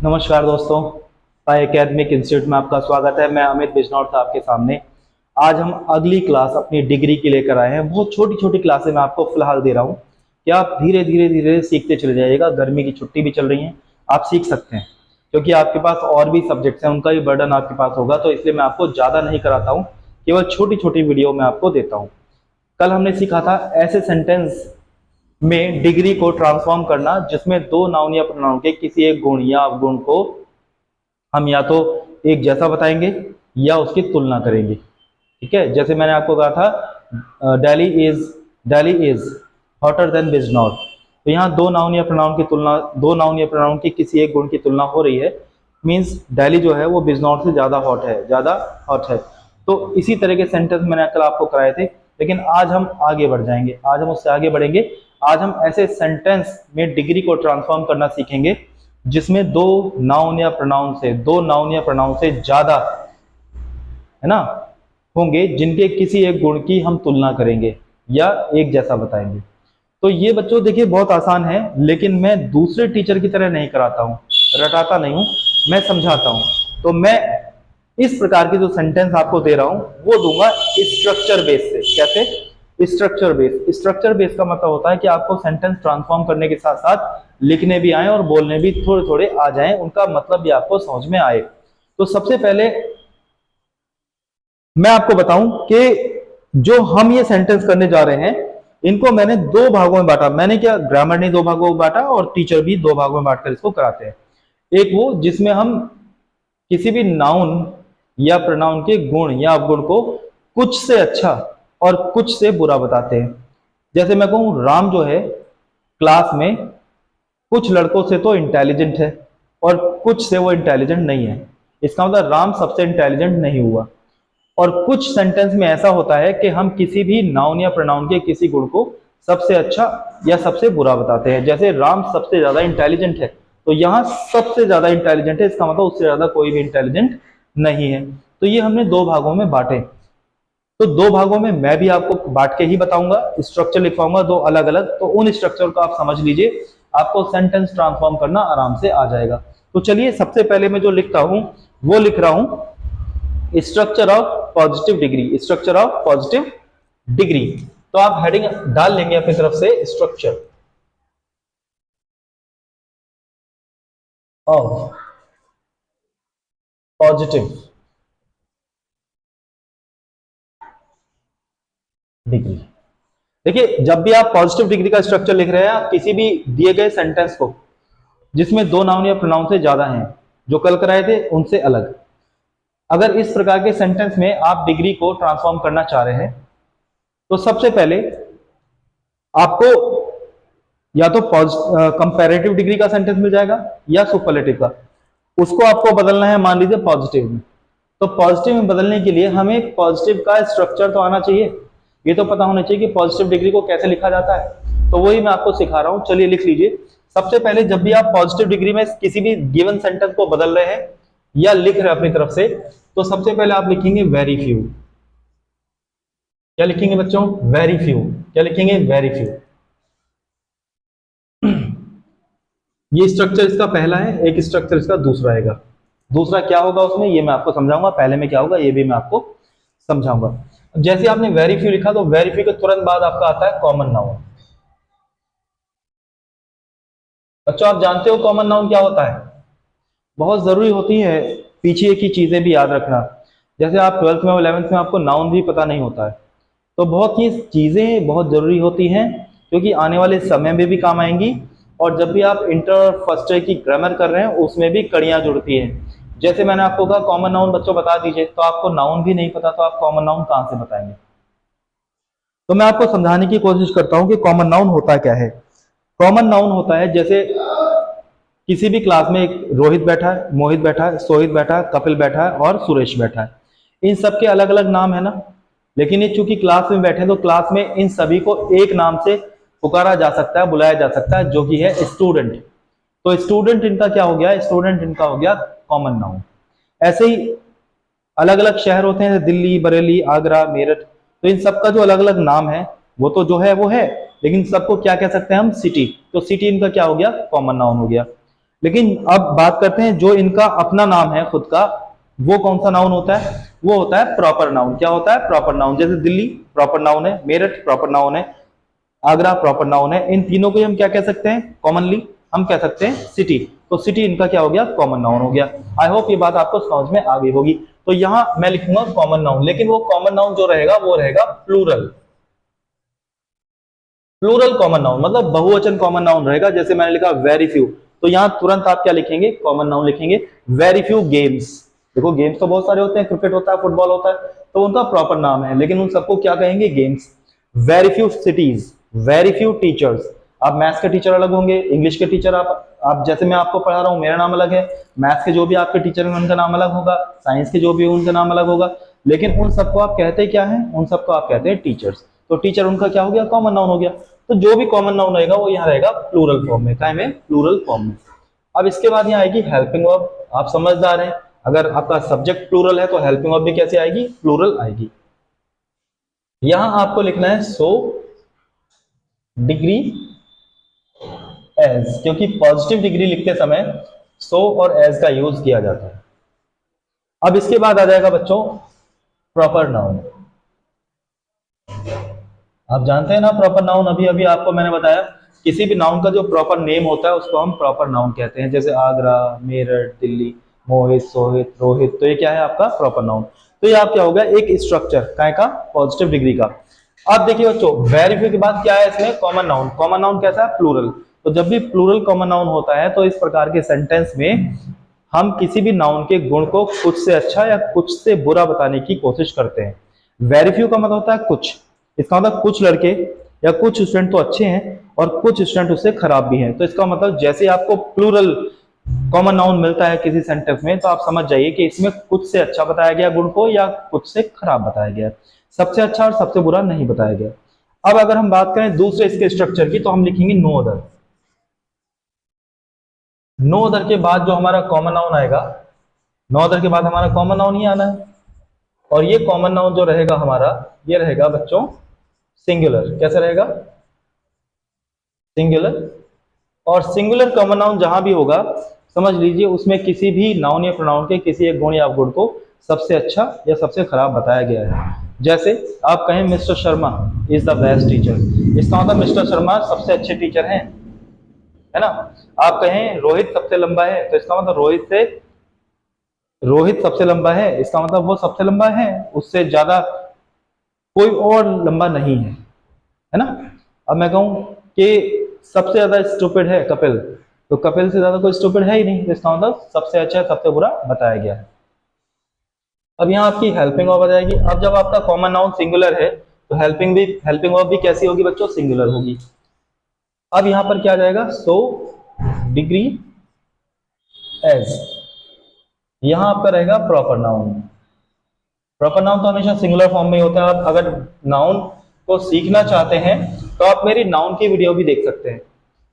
नमस्कार दोस्तों, Sai academic institute में आपका स्वागत है। मैं अमित बिजनौर था आपके सामने। आज हम अगली क्लास अपनी डिग्री की लेकर आए हैं। बहुत छोटी छोटी क्लासें मैं आपको फिलहाल दे रहा हूं कि आप धीरे धीरे धीरे सीखते चले जाइएगा। गर्मी की छुट्टी भी चल रही है, आप सीख सकते हैं क्योंकि आपके पास और भी सब्जेक्ट्स हैं, उनका भी बर्डन आपके पास होगा। तो इसलिए मैं आपको ज़्यादा नहीं कराता हूँ, केवल छोटी छोटी वीडियो में आपको देता हूँ। कल हमने सीखा था ऐसे सेंटेंस में डिग्री को ट्रांसफॉर्म करना जिसमें दो नाउन या प्रोनाउन के किसी एक गुण या अवगुण को हम या तो एक जैसा बताएंगे या उसकी तुलना करेंगे। ठीक है, जैसे मैंने आपको कहा था Delhi is hotter then Bijnor. तो यहाँ दो नाउन या प्रोनाउन की तुलना, दो नाउन या प्रोनाउन की किसी एक गुण की तुलना हो रही है। मींस दिल्ली जो है वो बिजनौर से ज़्यादा हॉट है। तो इसी तरह के सेंटेंस मैंने कल आपको कराए थे, लेकिन आज हम आगे बढ़ जाएंगे। आज हम उससे आगे बढ़ेंगे। आज हम ऐसे सेंटेंस में डिग्री को ट्रांसफॉर्म करना सीखेंगे जिसमें दो नाउन या प्रोनाउन से ज्यादा, है ना, होंगे, जिनके किसी एक गुण की हम तुलना करेंगे या एक जैसा बताएंगे। तो ये बच्चों देखिए बहुत आसान है, लेकिन मैं दूसरे टीचर की तरह नहीं कराता हूँ, रटाता नहीं हूँ, मैं समझाता हूँ। तो मैं इस प्रकार के जो सेंटेंस आपको दे रहा हूँ वो दूंगा स्ट्रक्चर बेस से। कैसे? स्ट्रक्चर बेस का मतलब होता है कि आपको सेंटेंस ट्रांसफॉर्म करने के साथ साथ लिखने भी आए और बोलने भी थोड़े थोड़े आ जाएं, उनका मतलब भी आपको समझ में आए। तो सबसे पहले मैं आपको बताऊं कि जो हम ये सेंटेंस करने जा रहे हैं इनको मैंने दो भागों में बांटा। मैंने क्या, ग्रामर ने दो भागों में बांटा और टीचर भी दो भागों में बांटकर इसको कराते हैं। एक वो जिसमें हम किसी भी नाउन या प्रोनाउन के गुण या अवगुण को कुछ से अच्छा और कुछ से बुरा बताते हैं। जैसे मैं कहूं राम जो है क्लास में कुछ लड़कों से तो इंटेलिजेंट है और कुछ से वो इंटेलिजेंट नहीं है। इसका मतलब राम सबसे इंटेलिजेंट नहीं हुआ। और कुछ सेंटेंस में ऐसा होता है कि हम किसी भी नाउन या प्रोनाउन के किसी गुण को सबसे अच्छा या सबसे बुरा बताते हैं। जैसे राम सबसे ज्यादा इंटेलिजेंट है, तो यहाँ सबसे ज्यादा इंटेलिजेंट है, इसका मतलब उससे ज्यादा कोई भी इंटेलिजेंट नहीं है। तो ये हमने दो भागों में बांटे। तो दो भागों में मैं भी आपको बांट के ही बताऊंगा, स्ट्रक्चर लिखवाऊंगा दो अलग अलग। तो उन स्ट्रक्चर को आप समझ लीजिए, आपको सेंटेंस ट्रांसफॉर्म करना आराम से आ जाएगा। तो चलिए सबसे पहले मैं जो लिखता हूं वो लिख रहा हूं structure of positive degree. Structure of positive degree, तो आप हेडिंग डाल लेंगे अपनी तरफ से, स्ट्रक्चर ऑफ पॉजिटिव डिग्री। देखिए जब भी आप पॉजिटिव डिग्री का स्ट्रक्चर लिख रहे हैं, आप किसी भी दिए गए सेंटेंस को जिसमें दो नाउन या प्रोनाउन से ज्यादा हैं, जो कल कराए थे उनसे अलग, अगर इस प्रकार के सेंटेंस में आप डिग्री को ट्रांसफॉर्म करना चाह रहे हैं तो सबसे पहले आपको या तो कंपैरेटिव डिग्री का सेंटेंस मिल जाएगा या सुपरलेटिव का। उसको आपको बदलना है मान लीजिए पॉजिटिव में। तो पॉजिटिव में बदलने के लिए हमें पॉजिटिव का स्ट्रक्चर तो आना चाहिए, ये तो पता होना चाहिए कि पॉजिटिव डिग्री को कैसे लिखा जाता है। तो वही मैं आपको सिखा रहा हूं, चलिए लिख लीजिए। सबसे पहले जब भी आप पॉजिटिव डिग्री में किसी भी गिवन सेंटेंस को बदल रहे हैं या लिख रहे हैं अपनी तरफ से, तो सबसे पहले आप लिखेंगे वेरी फ्यू। क्या लिखेंगे बच्चों? Very few. क्या लिखेंगे? Very few. ये स्ट्रक्चर इसका पहला है, एक स्ट्रक्चर इसका दूसरा आएगा। दूसरा क्या होगा उसमें, ये मैं आपको समझाऊंगा। पहले में क्या होगा ये भी मैं आपको समझाऊंगा। जैसे आपने वेरी फ्यू लिखा तो वेरी फ्यू के तुरंत बाद आपका आता है कॉमन नाउन। बच्चों आप जानते हो कॉमन नाउन क्या होता है? बहुत जरूरी होती है पीछे की चीजें भी याद रखना। जैसे आप 12th में 11th में आपको नाउन भी पता नहीं होता है, तो बहुत ही चीजें बहुत जरूरी होती हैं क्योंकि आने वाले समय में भी काम आएंगी। और जब भी आप इंटर फर्स्ट ईयर की ग्रामर कर रहे हैं उसमें भी कड़ियां जुड़ती हैं। जैसे मैंने आपको कहा कॉमन नाउन बच्चों बता दीजिए, तो आपको नाउन भी नहीं पता तो आप कॉमन नाउन कहां से बताएंगे? तो मैं आपको समझाने की कोशिश करता हूं कि कॉमन नाउन होता क्या है। कॉमन नाउन होता है जैसे किसी भी क्लास में एक रोहित बैठा है, मोहित बैठा है, सोहित बैठा है, कपिल बैठा है और सुरेश बैठा है। इन सबके अलग अलग नाम है ना, लेकिन ये चूंकि क्लास में बैठे हैं तो क्लास में इन सभी को एक नाम से पुकारा जा सकता है, बुलाया जा सकता है, जो कि है स्टूडेंट। तो स्टूडेंट इनका क्या हो गया? स्टूडेंट इनका हो गया कॉमन नाउन। ऐसे ही अलग अलग शहर होते हैं, दिल्ली, बरेली, आगरा, मेरठ। तो इन सबका जो अलग अलग नाम है वो तो जो है वो है, लेकिन सबको क्या कह सकते हैं हम? सिटी। तो सिटी इनका क्या हो गया? कॉमन नाउन हो गया। लेकिन अब बात करते हैं जो इनका अपना नाम है खुद का, वो कौन सा नाउन होता है? वो होता है प्रॉपर नाउन। क्या होता है? Proper noun. जैसे दिल्ली प्रॉपर नाउन है, मेरठ प्रॉपर नाउन है, आगरा प्रॉपर नाउन है। इन तीनों को हम क्या कह सकते हैं? कॉमनली हम कह सकते हैं सिटी। तो सिटी इनका क्या हो गया? कॉमन नाउन हो गया। आई होप ये बात आपको समझ में आ गई होगी। तो यहां मैं लिखूंगा कॉमन नाउन, लेकिन वो कॉमन नाउन जो रहेगा वो रहेगा प्लूरल। प्लूरल कॉमन नाउन मतलब बहुवचन कॉमन नाउन रहेगा। जैसे मैंने लिखा वेरी फ्यू, तो यहां तुरंत आप क्या लिखेंगे? कॉमन नाउन लिखेंगे। Very few games. देखो गेम्स तो बहुत सारे होते हैं, क्रिकेट होता है, फुटबॉल होता है, तो उनका प्रॉपर नाम है, लेकिन उन सबको क्या कहेंगे? Games. Very few cities, very few teachers. आप मैथ्स के टीचर अलग होंगे, इंग्लिश के टीचर आप जैसे मैं आपको पढ़ा रहा हूं मेरा नाम अलग है, मैथ्स के जो भी आपके टीचर हैं उनका नाम अलग होगा, साइंस के जो भी उनका नाम अलग होगा, लेकिन उन सबको आप कहते क्या है? उन सबको आप कहते हैं टीचर्स। तो टीचर उनका क्या हो गया? कॉमन नाउन हो गया। तो जो भी कॉमन नाउन रहेगा वो यहाँ रहेगा प्लूरल फॉर्म में। क्या में? प्लूरल फॉर्म में। अब इसके बाद यहाँ आएगी हेल्पिंग वर्ब। आप समझदार हैं, अगर आपका सब्जेक्ट प्लूरल है तो हेल्पिंग वर्ब भी कैसे आएगी? प्लूरल आएगी। यहां आपको लिखना है सो डिग्री एज, क्योंकि पॉजिटिव डिग्री लिखते समय सो और एज का यूज किया जाता है। अब इसके बाद आ जाएगा बच्चों प्रॉपर नाउन। आप जानते हैं ना प्रॉपर नाउन, अभी अभी आपको मैंने बताया किसी भी नाउन का जो प्रॉपर नेम होता है उसको हम प्रॉपर नाउन कहते हैं। जैसे आगरा, मेरठ, दिल्ली, मोहित, सोहित, रोहित, तो ये क्या है? आपका प्रॉपर नाउन। तो ये आप क्या हो गया? एक स्ट्रक्चर काय का? पॉजिटिव डिग्री का। अब देखिए बच्चों, वेरीफाई के बाद क्या है इसमें? Common noun. कॉमन नाउन कैसा है? प्लूरल। तो जब भी प्लूरल कॉमन नाउन होता है तो इस प्रकार के सेंटेंस में हम किसी भी नाउन के गुण को कुछ से अच्छा या कुछ से बुरा बताने की कोशिश करते हैं। वेरी फ्यू का मतलब होता है कुछ। इसका मतलब कुछ लड़के या कुछ स्टूडेंट तो अच्छे हैं और कुछ स्टूडेंट उससे खराब भी हैं। तो इसका मतलब जैसे आपको प्लूरल कॉमन नाउन मिलता है किसी सेंटेंस में, तो आप समझ जाइए कि इसमें कुछ से अच्छा बताया गया गुण को या कुछ से खराब बताया गया। सबसे अच्छा और सबसे बुरा नहीं बताया गया। अब अगर हम बात करें दूसरे इसके स्ट्रक्चर की, तो हम लिखेंगे नो अदर। नो अदर के बाद जो हमारा कॉमन नाउन आएगा, नो अदर के बाद हमारा कॉमन नाउन ही आना है। और ये कॉमन नाउन जो रहेगा हमारा, ये रहेगा बच्चों सिंगुलर। कैसा रहेगा? सिंगुलर। और सिंगुलर कॉमन नाउन जहां भी होगा, समझ लीजिए उसमें किसी भी नाउन या प्रोनाउन के किसी एक गुण या अवगुण को सबसे अच्छा या सबसे खराब बताया गया है। जैसे आप कहें mister Sharma is the best teacher, इसका मतलब मिस्टर शर्मा सबसे अच्छे टीचर हैं, है ना। आप कहें रोहित सबसे लंबा है, तो इसका मतलब रोहित सबसे लंबा है, इसका मतलब वो सबसे लंबा है, उससे ज्यादा कोई और लंबा नहीं है ना। अब मैं कहूं कि सबसे ज्यादा स्टूपिड है कपिल, तो कपिल से ज्यादा कोई स्टूपिड है ही नहीं, तो इसका मतलब सबसे अच्छा सबसे बुरा बताया गया है। अब यहाँ आपकी हेल्पिंग वर्ब आ जाएगी। अब जब आपका कॉमन नाउन सिंगुलर है तो हेल्पिंग वर्ब भी कैसी होगी बच्चों? सिंगुलर होगी। अब यहाँ पर क्या आ जाएगा? सो डिग्री एज, यहाँ आपका रहेगा प्रॉपर नाउन। प्रॉपर नाउन तो हमेशा सिंगुलर फॉर्म में ही होता है। आप अगर नाउन को सीखना चाहते हैं तो आप मेरी नाउन की वीडियो भी देख सकते हैं।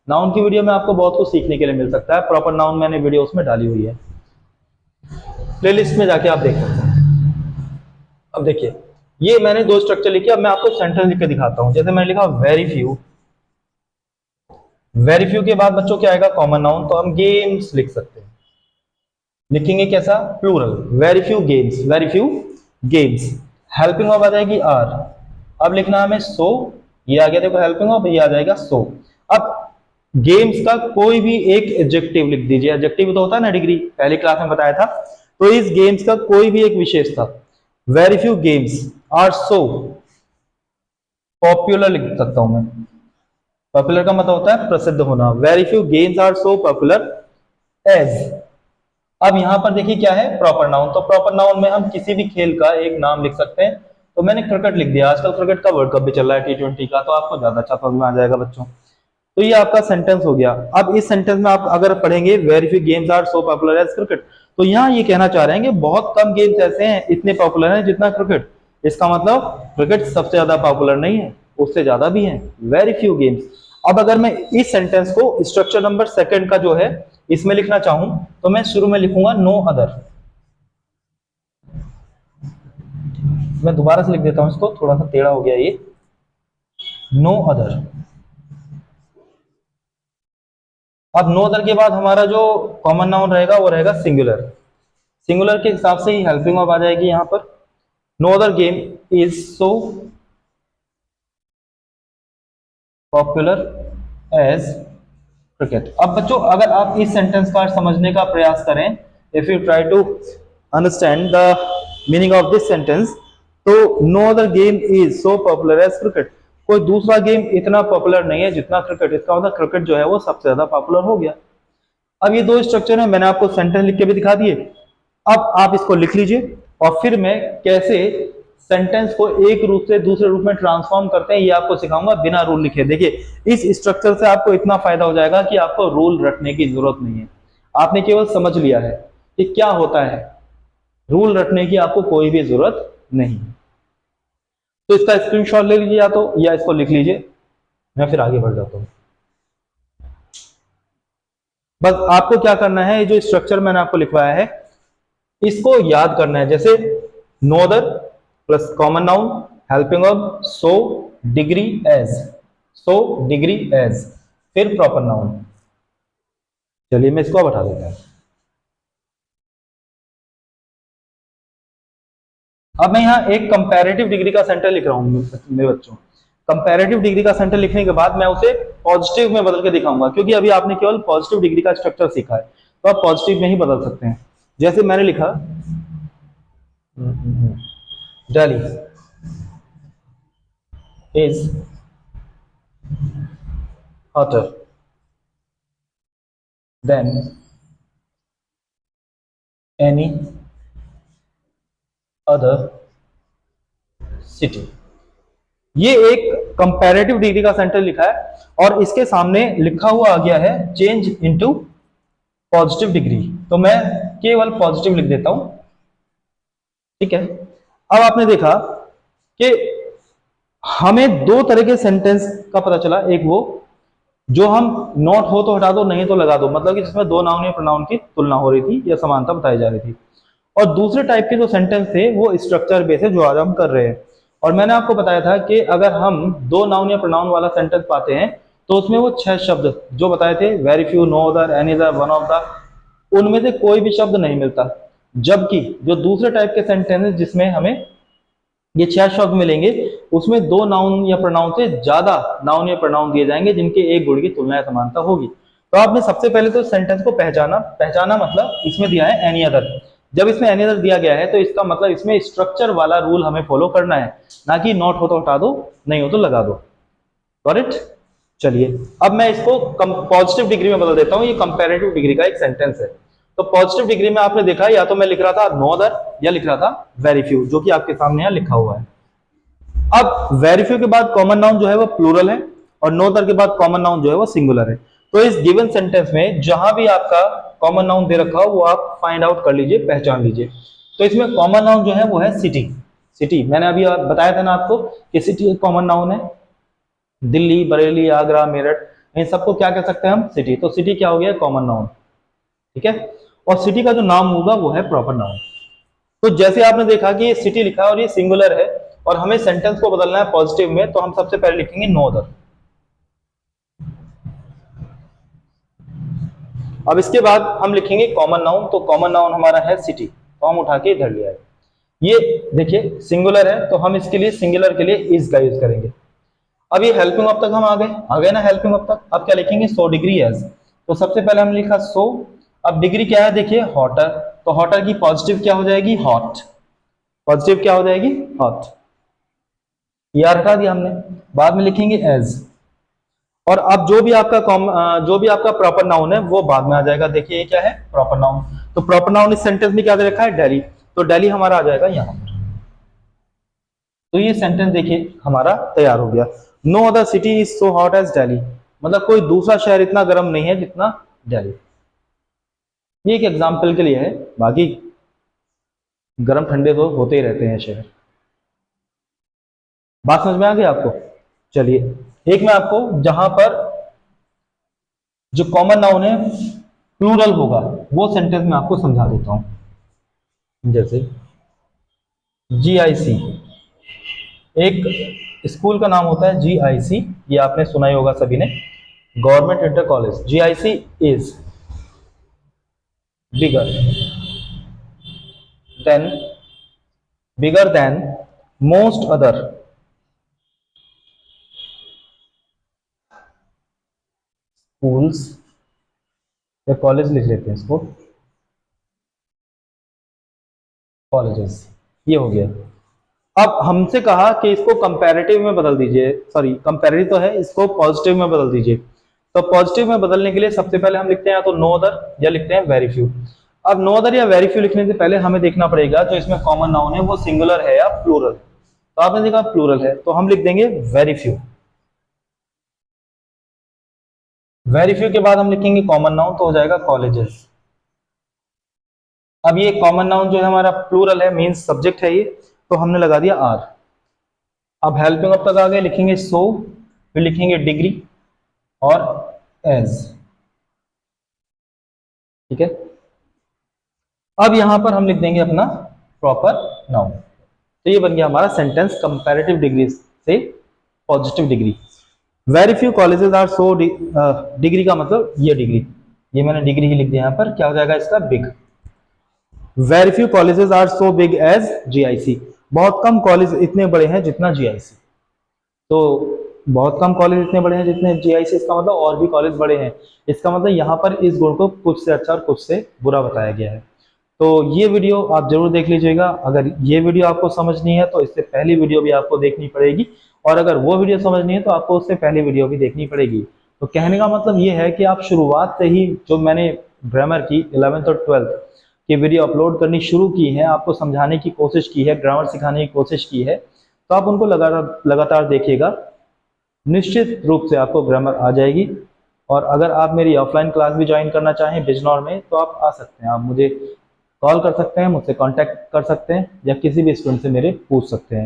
नाउन की वीडियो में आपको बहुत कुछ सीखने के लिए मिल सकता है। प्रॉपर नाउन मैंने वीडियो उसमें डाली हुई है, प्लेलिस्ट में जाके आप देख सकते हैं। अब देखिए, ये मैंने दो स्ट्रक्चर लिखे। अब मैं आपको सेंटेंस लिख के दिखाता हूं। जैसे मैंने लिखा वेरी फ्यू, वेरी फ्यू के बाद बच्चों क्या आएगा? Common noun. तो हम गेम्स लिख सकते हैं। लिखेंगे कैसा? Plural. Very few games, very few games. Helping verb आ जाएगी आर। अब लिखना है हमें सो, ये आ गया देखो हेल्पिंग वर्ब, ये आ जाएगा सो। अब गेम्स का कोई भी एक एडजेक्टिव लिख दीजिए। एडजेक्टिव तो होता है ना डिग्री, पहली क्लास में बताया था। तो इस गेम्स का कोई भी एक विशेषता, very few games are so popular लिख सकता हूं मैं। पॉपुलर का मतलब होता है प्रसिद्ध होना। Very few games are so popular as. अब यहां पर देखिए क्या है? Proper noun. तो प्रॉपर नाउन में हम किसी भी खेल का एक नाम लिख सकते हैं। तो मैंने क्रिकेट लिख दिया, आजकल क्रिकेट का वर्ल्ड कप भी चल रहा है T20 का, तो आपको ज्यादा अच्छा समझ में आ जाएगा बच्चों। तो ये आपका सेंटेंस हो गया। अब इस सेंटेंस में आप अगर पढ़ेंगे very few games are so popular as cricket, तो यहाँ ये कहना चाह रहे हैं कि बहुत कम गेम्स ऐसे हैं इतने पॉपुलर हैं जितना क्रिकेट। इसका मतलब क्रिकेट सबसे ज्यादा पॉपुलर नहीं है, उससे ज्यादा भी है, वेरी फ्यू गेम्स। अब अगर मैं इस सेंटेंस को स्ट्रक्चर नंबर सेकंड का जो है इसमें लिखना चाहूं, तो मैं शुरू में लिखूंगा नो अदर। मैं दोबारा से लिख देता हूं इसको, थोड़ा सा टेढ़ा हो गया ये। No other. अब नो अदर के बाद हमारा जो कॉमन नाउन रहेगा वो रहेगा सिंगुलर। सिंगुलर के हिसाब से ही हेल्पिंग वर्ब आ जाएगी यहाँ पर। No other game is so popular as cricket. अब बच्चों अगर आप इस सेंटेंस का समझने का प्रयास करें, if you try to understand the meaning of this sentence, तो no other game is so popular as cricket, कोई दूसरा गेम इतना पॉपुलर नहीं है जितना क्रिकेट। इसका मतलब क्रिकेट जो है वो सबसे ज्यादा पॉपुलर हो गया। अब ये दो स्ट्रक्चर है, मैंने आपको सेंटेंस लिख के भी दिखा दिए। अब आप इसको लिख लीजिए और फिर मैं कैसे सेंटेंस को एक रूप से दूसरे रूप में ट्रांसफॉर्म करते हैं ये आपको सिखाऊंगा बिना रूल लिखे। देखिए इस स्ट्रक्चर से आपको इतना फायदा हो जाएगा कि आपको रूल रटने की जरूरत नहीं है, आपने केवल समझ लिया है कि क्या होता है। रूल रटने की आपको कोई भी जरूरत नहीं। तो इसका स्क्रीनशॉट ले लीजिए या तो, या इसको लिख लीजिए, मैं फिर आगे बढ़ जाता हूं। बस आपको क्या करना है, ये जो स्ट्रक्चर मैंने आपको लिखवाया है इसको याद करना है। जैसे no other plus common noun, helping verb, so, degree, as, so, degree, as, फिर प्रॉपर नाउन। चलिए मैं इसको अब हटा देता हूं। अब मैं यहाँ एक कंपैरेटिव डिग्री का सेंटर लिख रहा हूं मेरे बच्चों। कंपैरेटिव डिग्री का सेंटर लिखने के बाद मैं उसे पॉजिटिव में बदल के दिखाऊंगा, क्योंकि अभी आपने केवल पॉजिटिव डिग्री का स्ट्रक्चर सीखा है, तो आप पॉजिटिव में ही बदल सकते हैं। जैसे मैंने लिखा Delhi is hotter than any other city। ये एक कंपैरेटिव डिग्री का सेंटर लिखा है और इसके सामने लिखा हुआ आ गया है चेंज इनटू पॉजिटिव डिग्री, तो मैं केवल पॉजिटिव लिख देता हूं। ठीक है, अब आपने देखा कि हमें दो तरह के सेंटेंस का पता चला। एक वो जो हम नॉट हो तो हटा दो, नहीं तो लगा दो, मतलब कि जिसमें दो नाउन या प्रोनाउन की तुलना हो रही थी या समानता बताई जा रही थी। और दूसरे टाइप के जो सेंटेंस थे वो स्ट्रक्चर बेस है जो आज हम कर रहे हैं। और मैंने आपको बताया था कि अगर हम दो नाउन या प्रोनाउन वाला सेंटेंस पाते हैं तो उसमें वो 6 शब्द जो बताए थे, very few, no other, any other, one of the, उनमें से कोई भी शब्द नहीं मिलता। जबकि जो दूसरे टाइप के सेंटेंस जिसमें हमें ये 6 शब्द मिलेंगे उसमें दो नाउन या प्रोनाउन से ज्यादा नाउन या प्रोनाउन दिए जाएंगे जिनके एक गुण की तुलना या समानता होगी। तो आपने सबसे पहले तो सेंटेंस को पहचाना। पहचाना मतलब इसमें दिया है एनी अदर। जब इसमें एनी अदर दिया गया है तो इसका मतलब इसमें स्ट्रक्चर वाला रूल हमें फॉलो करना है, ना कि नॉट हो तो हटा दो, नहीं हो तो लगा दो। करेक्ट। चलिए अब मैं इसको पॉजिटिव डिग्री में बदल देता हूं। ये कंपैरेटिव डिग्री का एक सेंटेंस है। तो पॉजिटिव डिग्री में आपने देखा या तो मैं लिख रहा था नो अदर या लिख रहा था वेरी फ्यू, जो कि आपके सामने यहां लिखा हुआ है। अब वेरी फ्यू के बाद कॉमन नाउन जो है वो प्लूरल है और नो अदर के बाद कॉमन नाउन जो है वो सिंगुलर है। तो इस गिवन सेंटेंस में जहां भी आपका कॉमन नाउन दे रखा हो वो आप फाइंड आउट कर लीजिए, पहचान लीजिए। तो इसमें कॉमन नाउन जो है वो है सिटी। सिटी मैंने अभी बताया था ना आपको कि सिटी एक कॉमन नाउन है। दिल्ली, बरेली, आगरा, मेरठ, इन सबको क्या कह सकते हैं हम, सिटी। तो सिटी क्या हो गया, कॉमन नाउन। ठीक है, और सिटी का जो नाम होगा वो है प्रॉपर नाउन। तो जैसे आपने देखा कि ये सिटी लिखा है और ये सिंगुलर है और हमें सेंटेंस को बदलना है पॉजिटिव में, तो हम सबसे पहले लिखेंगे नो अदर। अब इसके बाद हम लिखेंगे कॉमन नाउन। तो कॉमन नाउन हमारा है सिटी, तो हम उठा के इधर लिया है। ये देखिए सिंगुलर है तो हम इसके लिए सिंगुलर के लिए इज का यूज करेंगे। अब ये हेल्पिंग वर्ब तक हम आ गए ना हेल्पिंग वर्ब तक। अब क्या लिखेंगे, 100 डिग्री एज। तो सबसे पहले हमने लिखा 100। अब डिग्री क्या है, देखिए हॉटर। तो हॉटर की पॉजिटिव क्या हो जाएगी, हॉट। पॉजिटिव क्या हो जाएगी, हॉट। ये हटा दिया हमने। बाद में लिखेंगे एज। और अब जो भी आपका प्रॉपर नाउन है वो बाद में आ जाएगा। देखिए ये क्या है, प्रॉपर नाउन। तो प्रॉपर नाउन इस सेंटेंस में क्या दे रखा है, दिल्ली। तो दिल्ली हमारा आ जाएगा यहाँ पर। तो ये सेंटेंस देखिए हमारा तैयार हो गया। No other city is so hot as Delhi, मतलब कोई दूसरा शहर इतना गर्म नहीं है जितना दिल्ली। ये एक एग्जाम्पल के लिए है, बाकी गर्म ठंडे तो होते ही रहते हैं शहर। बात समझ में आ गई आपको। चलिए एक मैं आपको जहां पर जो कॉमन नाउन है प्लूरल होगा वो सेंटेंस में आपको समझा देता हूं। जैसे GIC, एक स्कूल का नाम होता है GIC, ये आपने सुना ही होगा सभी ने। Government inter college, GIC is bigger than most other schools या कॉलेज लिख लेते हैं इसको, कॉलेजेस, ये हो गया। अब हमसे कहा कि इसको कंपैरेटिव में बदल दीजिए, सॉरी कंपैरेटिव तो है, इसको पॉजिटिव में बदल दीजिए। तो पॉजिटिव में बदलने के लिए सबसे पहले हम लिखते हैं या तो नो अदर या लिखते हैं वेरी फ्यू। अब नो अदर या वेरी फ्यू लिखने से पहले हमें देखना पड़ेगा जो इसमें कॉमन नाउन है वो सिंगुलर है या प्लूरल। तो आपने देखा प्लूरल है, तो हम लिख देंगे वेरी फ्यू। वेरी फ्यू के बाद हम लिखेंगे कॉमन नाउन, तो हो जाएगा कॉलेजेस। अब ये कॉमन नाउन जो है हमारा प्लूरल है, मींस सब्जेक्ट है ये, तो हमने लगा दिया आर। अब हेल्पिंग ऑफ तक आ गए, लिखेंगे सो, फिर लिखेंगे डिग्री और एज। ठीक है, अब यहां पर हम लिख देंगे अपना प्रॉपर नाउन। तो ये बन गया हमारा सेंटेंस कंपैरेटिव डिग्री से positive degree. Very few colleges are so, degree का मतलब ये डिग्री, ये मैंने डिग्री ही लिख दिया यहां पर, क्या हो जाएगा इसका big. Very few colleges are so big as GIC, बहुत कम कॉलेज इतने बड़े हैं जितना GIC। तो बहुत कम कॉलेज इतने बड़े हैं जितने GIC, इसका मतलब और भी कॉलेज बड़े हैं। इसका मतलब यहाँ पर इस गुण को कुछ से अच्छा और कुछ से बुरा बताया गया है। तो ये वीडियो आप जरूर देख लीजिएगा। अगर ये वीडियो आपको समझनी है तो इससे पहली वीडियो भी आपको देखनी पड़ेगी, और अगर वो वीडियो समझनी है तो आपको उससे पहली वीडियो भी देखनी पड़ेगी। तो कहने का मतलब ये है कि आप शुरुआत से ही जो मैंने ग्रामर की 11th और 12th की वीडियो अपलोड करनी शुरू की है, आपको समझाने की कोशिश की है, ग्रामर सिखाने की कोशिश की है, तो आप उनको लगातार देखिएगा, निश्चित रूप से आपको ग्रामर आ जाएगी। और अगर आप मेरी ऑफलाइन क्लास भी ज्वाइन करना चाहें बिजनौर में, तो आप आ सकते हैं, आप मुझे कॉल कर सकते हैं, मुझसे कांटेक्ट कर सकते हैं, या किसी भी स्टूडेंट से मेरे पूछ सकते हैं।